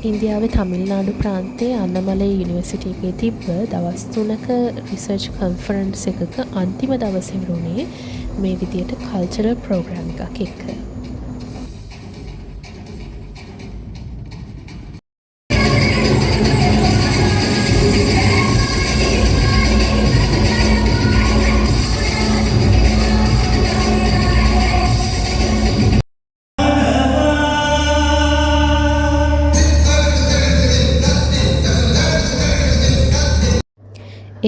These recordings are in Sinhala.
ඉන්දියාවේ තමිල්නාඩු ප්‍රාන්තයේ අන්නමලේ යුනිවර්සිටි එකේ තිබ්බ දවස් 3ක රිසර්ච් කන්ෆරන්ස් එකක අන්තිම දවසේ වුණේ මේ විදියට කල්චරල් ප්‍රෝග්‍රෑම් එකක් එක්ක.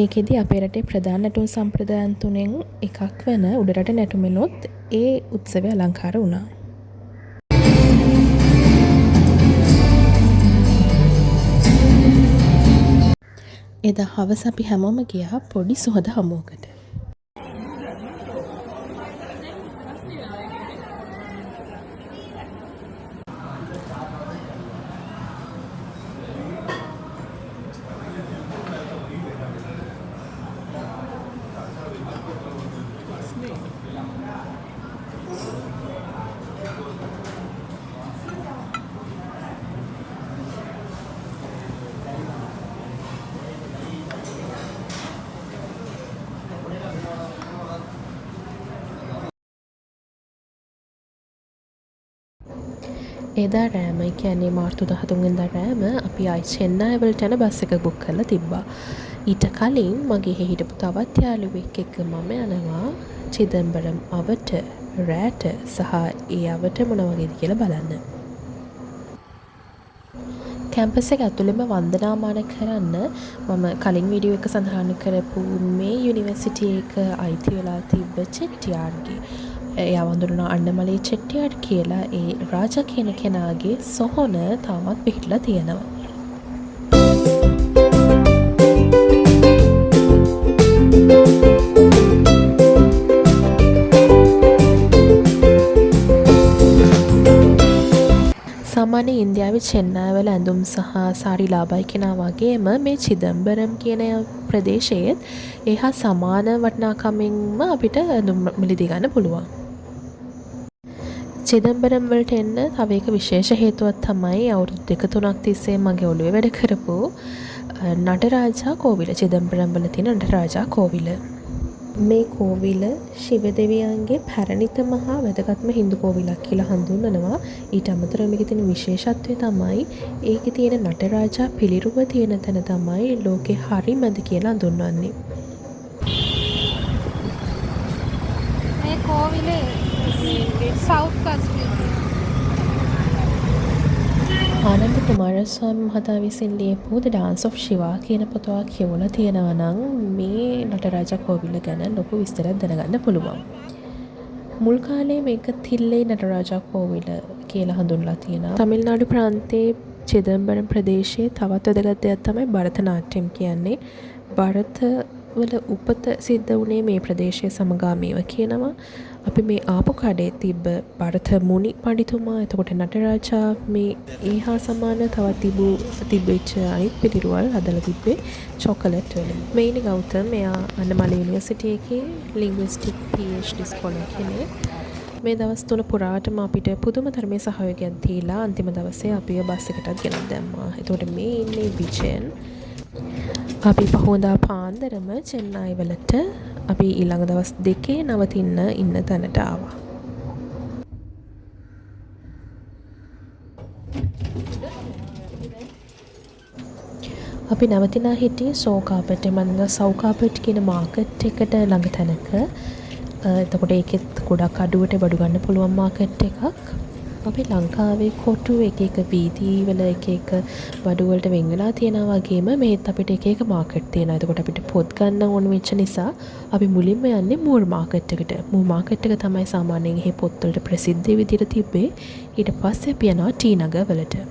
ඒකෙදි අපේ රටේ ප්‍රධාන නැටුම් සම්ප්‍රදායන් තුනෙන් එකක් වන උඩරට නැටුමෙනුත් ඒ උත්සවය අලංකාර වුණා. එදා හවස අපි හැමෝම ගියා පොඩි සුහද හමුවකට. එදා රෑම කියන්නේ මාර්තු 13 වෙනිදා රෑම අපි ආයි චෙන්නයි වලට යන බස් එක බුක් කරලා තිබ්බා. ඊට කලින් මගේ හිටපු තවත් යාළුවෙක් එක්ක මම යනවා චිදම්බරම් අවට රෑට සහ ඒ අවට මොන වගේද කියලා බලන්න. කැම්පස් එක ඇතුළෙම වන්දනාමාන කරන්න මම කලින් වීඩියෝ එක සඳහන් කරපු මේ යුනිවර්සිටි එක අයිති වෙලා තිබ්බ චෙට්ටියාර්ගේ එයා වඳුරනවා අන්නමලේ චෙට්ටියාර් කියලා ඒ රාජා කියන කෙනාගේ සොහොන තාමත් පිහිටලා තියෙනවා. සාමාන්‍ය ඉන්දියාවේ චෙන්නයි වල ඇඳුම් සහ සාරි ලාබයි කෙනා වගේම මේ චිදම්බරම් කියන ප්‍රදේශයේත් එහා සමාන වටිනාකමින්ම අපිට ඇඳුම් මිලදී ගන්න පුළුවන්. චිදම්බරම් වලට එන්න තව එක විශේෂ හේතුවක් තමයි අවුරුදු 2-3ක් තිස්සේ මගේ ඔළුවේ වැඩ කරපු නටරාජා කෝවිල. චිදම්බරම් වල තියෙන නටරාජා කෝවිල. මේ කෝවිල ශිව දෙවියන්ගේ පැරණිතම හා වැදගත්ම හින්දු කෝවිලක් කියලා හඳුන්වනවා. ඊට අමතරව මේකේ තියෙන විශේෂත්වය තමයි ඒකේ තියෙන නටරාජා පිළිරුව තියෙන තැන තමයි ලෝකේ හරිමැද කියලා හඳුන්වන්නේ. මේ කෝවිලේ සවුත් කාශ්මීර ආනන්ද කුමාරස්වාමී මහතා විසින් ලියපු The Dance of Shiva කියන පොතක් කියවලා තියෙනවා නම් මේ නටරාජා කෝවිල ගැන ලොකු විස්තරයක් දැනගන්න පුළුවන්. මුල් කාලේ මේක තිල්ලේ නටරාජා කෝවිල කියලා හඳුන්වලා තියෙනවා. තමිල්නාඩු ප්‍රාන්තයේ චිදම්බරම් ප්‍රදේශයේ තවත් වැදගත් දෙයක් තමයි භරත නාට්‍යම් කියන්නේ. භරත වල උපත සිද්ධ වුණේ මේ ප්‍රදේශයේ සමගාමීව කියනවා. අපි මේ ආපු කඩේ තිබ්බ භරත මුනි පඬිතුමා එතකොට නටරාජා මේ ඒ හා සමාන තවත් තිබෙච්ච අනිත් පිළිරුවල් හදලා තිබ්බේ චොකලට් වලින්. මේනි ගෞතම් එයා අන්නමලේ යුනිවර්සිටි එකේ ලින්ග්විස්ටික් PhD ස්කෝලර් කෙනෙක්. මේ දවස් 3 පුරාටම අපිට පුදුම තරමේ සහයෝගයක් දීලා අන්තිම දවසේ අපිව බස් එකටත් ගෙනත් දැම්මා. එතකොට මේ ඉන්නේ විජයන්. අපි පහෝදා පාන්දරම චෙන්නයි වලට අපි ඊළඟ දවස් 2 නවතින්න ඉන්න තැනට ආවා. අපි නවතිනා හිටියේ සෝකාපට් මන්ද සෞකාපට් කියන මාකට් එකට ළඟ තැනක. එතකොට ඒකෙත් ගොඩක් අඩුවට බඩු ගන්න පුළුවන් මාකට් එකක්. අපි ලංකාවේ කොටු එක වීදි වල එක බඩු වලට වෙන් වෙලා තියෙනවා වගේම මේත් අපිට එක මාකට් තියෙනවා. එතකොට අපිට පොත් ගන්න ඕන වෙච්ච නිසා අපි මුලින්ම යන්නේ මූර් මාකට් එකට. මූර් මාකට් එක තමයි සාමාන්‍යයෙන් මේ පොත් වලට ප්‍රසිද්ධ විදිහට තිබ්බේ. ඊට පස්සේ අපි යනවා ටී නගර් වලට.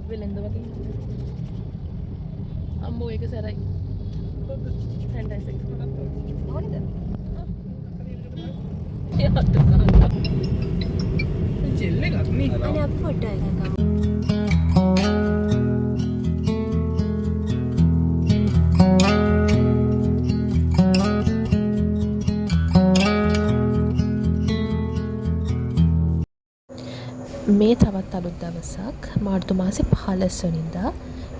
වෙලෙන්ද වගේ අම්බෝ ඒක සැරයි හැන්ඩයිසෙක් ඕනද ජෙල් එකක් නේ අනේ අපි ෆොටෝ එකක් ගමු මේ තවත් අලුත් දවසක් මාර්තු මාසේ 15 වෙනිදා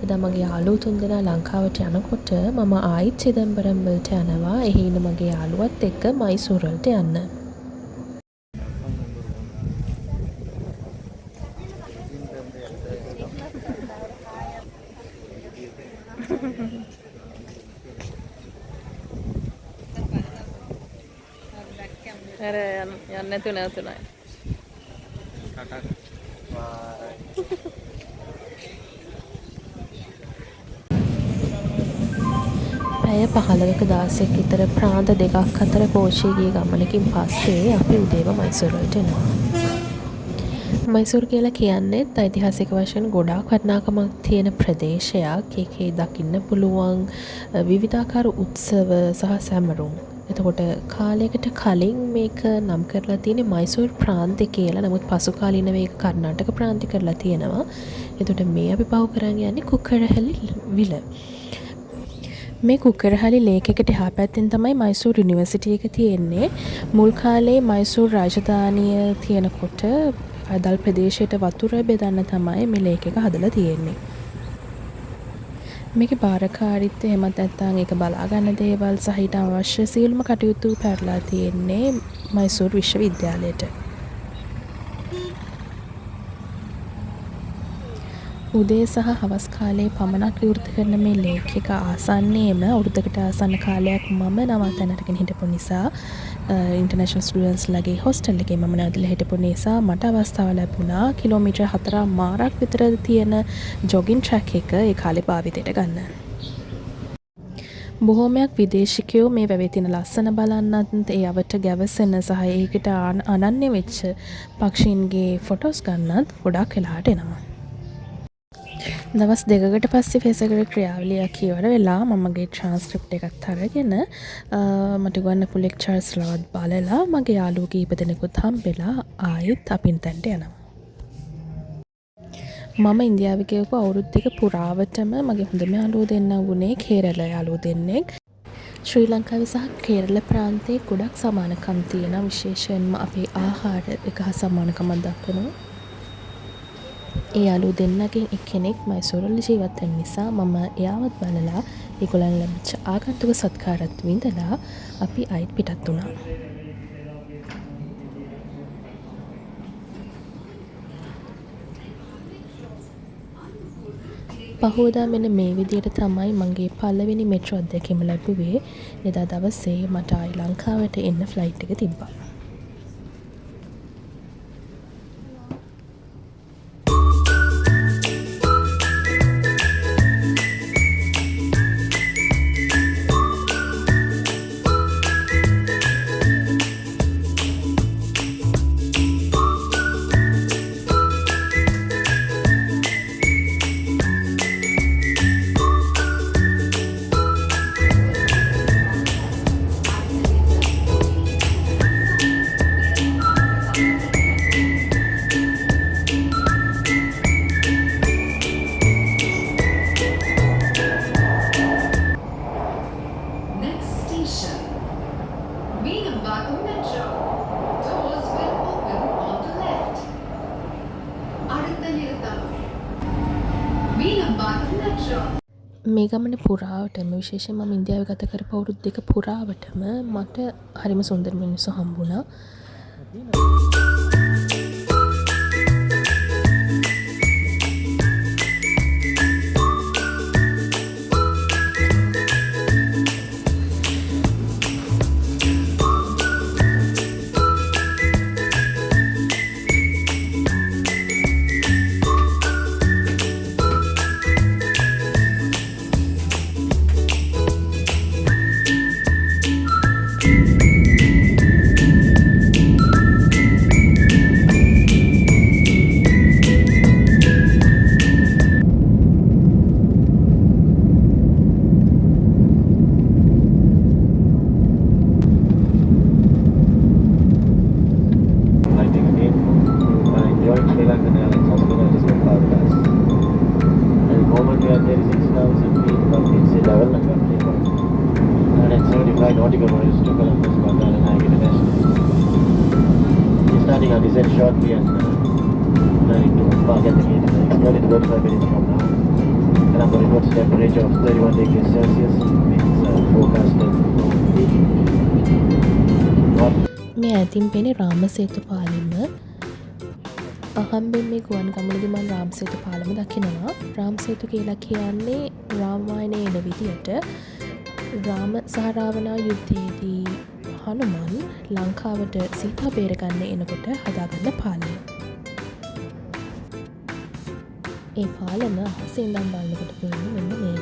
එදා මගේ යාළුවෝ තුන්දෙනා ලංකාවට යනකොට මම ආයිත් චිදම්බරම් වලට යනවා. එහි ඉන්න මගේ යාළුවත් එක්ක මයිසූර් වලට යන්න. අර යන්න නැතුව නැතුණයි. පැය 15ක 16ක් විතර ප්‍රාන්ත දෙකක් අතර කෝච්චිය ගිය ගමනකින් පස්සේ අපි උදේම මයිසූර් වලට එනවා. මයිසූර් කියලා කියන්නේත් ඓතිහාසික වශයෙන් ගොඩාක් වටිනාකමක් තියෙන ප්‍රදේශයක්. ඒකේ දකින්න පුළුවන් විවිධාකාර උත්සව සහ සැමරුම්. එතකොට කාලයකට කලින් මේක නම් කරලා තියෙන්නේ මයිසූර් ප්‍රාන්තය කියලා. නමුත් පසු කාලීන මේක කර්ණාටක ප්‍රාන්තය කරලා තියෙනවා. එතකොට මේ අපි පහු කරන් යන්නේ කුක්කරහැලි විල. මේ කුක්කරහැලි ලේක් එකට එහා පැත්තෙන් තමයි මයිසූර් යුනිවර්සිටි එක තියෙන්නේ. මුල් කාලේ මයිසූර් රාජධානිය තියෙනකොට අදල් ප්‍රදේශයට වතුර බෙදන්න තමයි මේ ලේක් එක හදලා තියෙන්නේ. මේකේ බාරකාරීත්වය එහෙමත් නැත්නම් ඒක බලා ගන්න දේවල් සහ ඊට අවශ්‍ය සියලුම කටයුතු පැරලා තියෙන්නේ මයිසූර් විශ්වවිද්‍යාලයට. උදේ සහ හවස් කාලේ පමණක් විවෘත කරන මේ ලේක් එක ආසන්නයේම අවුරුද්දකට ආසන්න කාලයක් මම නවත්තන්න අරගෙන හිටපු නිසා ඉන්ටර්නැෂනල් ස්ටුඩන්ට්ස් ලගේ හොස්ටල් එකේ මම නැවතලා හිටපු නිසා මට අවස්ථාව ලැබුණා කිලෝමීටර් 4.5ක් විතර තියෙන ජොගින් ට්‍රැක් එක ඒ කාලේ භාවිතයට ගන්න. බොහෝමයක් විදේශිකයෝ මේ වැවේ තියෙන ලස්සන බලන්නත් ඒ අවට ගැවසෙන සහ ඒකට අනන්‍ය වෙච්ච පක්ෂීන්ගේ ෆොටෝස් ගන්නත් ගොඩාක් වෙලාට එනවා. දවස් දෙකකට පස්සේ ෆේසකර ක්‍රියාවලියක් ඉවර වෙලා මමගේ ට්‍රාන්ස්ක්‍රිප්ට් එකත් අරගෙන මට ගන්න ලෙක්චර්ස් ලවත් බලලා මගේ යාළුවෝ කීප දෙනෙකුත් හම්බෙලා ආයෙත් අපින් තැන්ට යනවා. මම ඉන්දියාවේ ගියපු අවුරුදු දෙක පුරාවටම මගේ හොඳම යාළුවෝ දෙන්න වුණේ කේරළ යාළුවෝ දෙන්නෙක්. ශ්‍රී ලංකාවේ සහ කේරළ ප්‍රාන්තයේ ගොඩක් සමානකම් තියෙනවා. විශේෂයෙන්ම අපේ ආහාර එක හා සමානකමක් දක්වනවා. ඒ යාළුවෝ දෙන්නගෙන් එක්කෙනෙක් මයිසූර් වල ජීවත් වෙන නිසා මම එයාවත් බලලා ඒගොල්ලන් ලැබිච්ච ආගන්තුක සත්කාරත් විඳලා අපි ආයෙත් පිටත් වුණා. පහෝදා මෙන්න මේ විදිහට තමයි මගේ පළවෙනි මෙට්‍රෝ අත්දැකීම ලැබුවේ. එදා දවසේ මට ආයි ලංකාවට එන්න ෆ්ලයිට් එක තිබ්බා. මේ ගමන පුරාවටම විශේෂයෙන් මම ඉන්දියාවේ ගත කරපු අවුරුදු දෙක පුරාවටම මට හරිම සුන්දර මිනිස්සු හම්බුණා. nautical voyage to Columbus called Alanag International. We're starting our descent shortly and planning to park at the gate in only 45 minutes from now. Colombo reports temperature of 31 degrees Celsius. It's forecasted north. මේ ඇතින් පෙනෙ රාමසේතු පාලම අහම්බෙන් මේ ගුවන් ගමනේදී මම රාමසේතු පාලම දකිනවා. රාමසේතු කියලා කියන්නේ රාමායනයේ එන විදියට රාම සහ රාවණා යුද්ධයේදී හනුමන් ලංකාවට සීතා බේරගන්න එනකොට හදාගන්න පාලම. ඒ පාලම අහසේ ඉඳන් බලනකොට පේන්නේ මෙන්න මේ